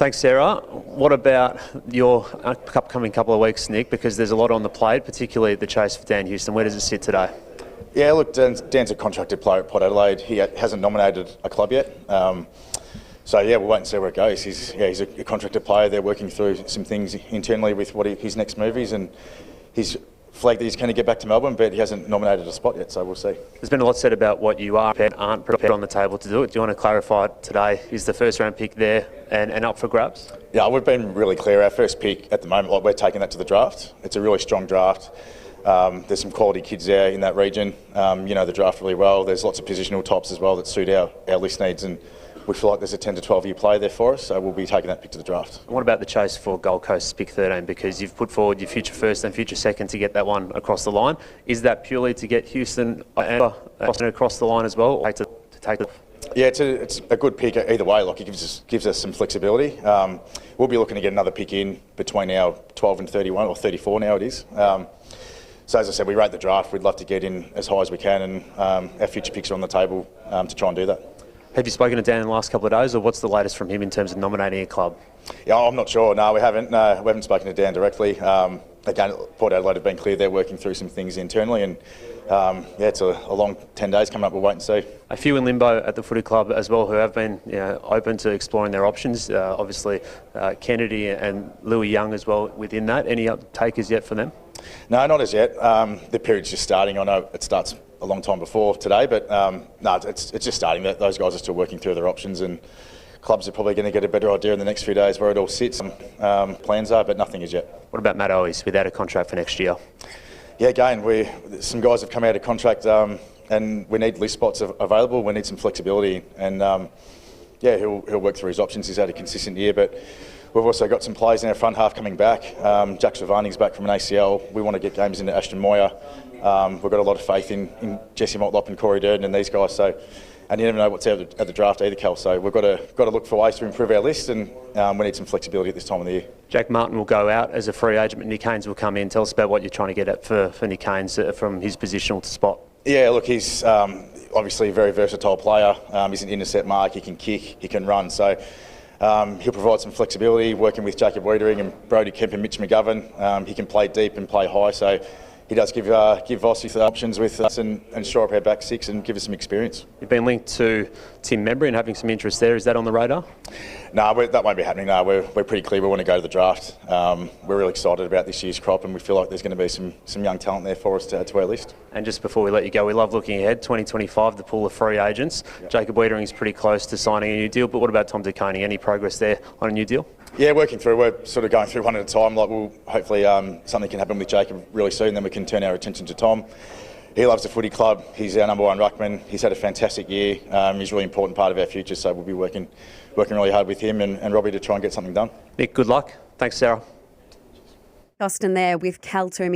Thanks, Sarah. What about your upcoming couple of weeks, Nick? Because there's a lot on the plate, particularly the chase for Dan Houston. Where does it sit today? Yeah, look, Dan's a contracted player at Port Adelaide. He hasn't nominated a club yet. So yeah, we'll wait and see where it goes. He's a contracted player. They're working through some things internally with what his next move is, and he's flagged that he's going to get back to Melbourne, but he hasn't nominated a spot yet, so we'll see. There's been a lot said about what you aren't prepared on the table to do it. Do you want to clarify today? Is the first round pick there and up for grabs? Yeah, we've been really clear. Our first pick at the moment, we're taking that to the draft. It's a really strong draft. There's some quality kids there in that region. You know the draft really well. There's lots of positional tops as well that suit our list needs, and we feel like there's a 10 to 12 year play there for us, so we'll be taking that pick to the draft. What about the chase for Gold Coast's pick 13? Because you've put forward your future first and future second to get that one across the line. Is that purely to get Houston across the line as well, or to take the... Yeah, it's a good pick either way. Like, it gives us some flexibility. We'll be looking to get another pick in between our 12 and 31, or 34 now it is. So as I said, we rate the draft. We'd love to get in as high as we can, and our future picks are on the table to try and do that. Have you spoken to Dan in the last couple of days, or what's the latest from him in terms of nominating a club? Yeah, I'm not sure. No, we haven't. No, we haven't spoken to Dan directly. Again, Port Adelaide have been clear they're working through some things internally, and yeah, it's a long 10 days coming up. We'll wait and see. A few in limbo at the footy club as well who have been open to exploring their options. Obviously, Kennedy and Louis Young as well within that. Any takers yet for them? No, not as yet. The period's just starting. I know it starts a long time before today, but no, it's just starting. Those guys are still working through their options, and clubs are probably going to get a better idea in the next few days where it all sits and plans are, but nothing is yet. What about Matt Owies without a contract for next year? Yeah, again, some guys have come out of contract, and we need list spots available. We need some flexibility, and yeah, he'll work through his options. He's had a consistent year, but we've also got some players in our front half coming back. Jack Savani's back from an ACL. We want to get games into Ashton Moyer. We've got a lot of faith in Jesse Motlop and Corey Durden and these guys. So, and you never know what's out at the draft either, Cal. So we've got to look for ways to improve our list, and we need some flexibility at this time of the year. Jack Martin will go out as a free agent, but Nick Haynes will come in. Tell us about what you're trying to get at for Nick Haynes from his positional spot. Yeah, look, he's obviously a very versatile player. He's an intercept mark. He can kick. He can run. So. He'll provide some flexibility, working with Jacob Wiedering and Brodie Kemp and Mitch McGovern. He can play deep and play high, so he does give Vossi the options with us and shore up our back six and give us some experience. You've been linked to Tim Membrey and having some interest there. Is that on the radar? No, that won't be happening. No, we're pretty clear we want to go to the draft. We're really excited about this year's crop, and we feel like there's going to be some young talent there for us to add to our list. And just before we let you go, we love looking ahead. 2025, the pool of free agents. Yep. Jacob Wiedering is pretty close to signing a new deal, but what about Tom DeConey? Any progress there on a new deal? Yeah, working through. We're sort of going through one at a time. Like, we'll hopefully something can happen with Jacob really soon, then we can turn our attention to Tom. He loves the footy club. He's our number one ruckman. He's had a fantastic year. He's a really important part of our future, so we'll be working really hard with him and Robbie to try and get something done. Nick, good luck. Thanks, Sarah. Austin there with Carlton.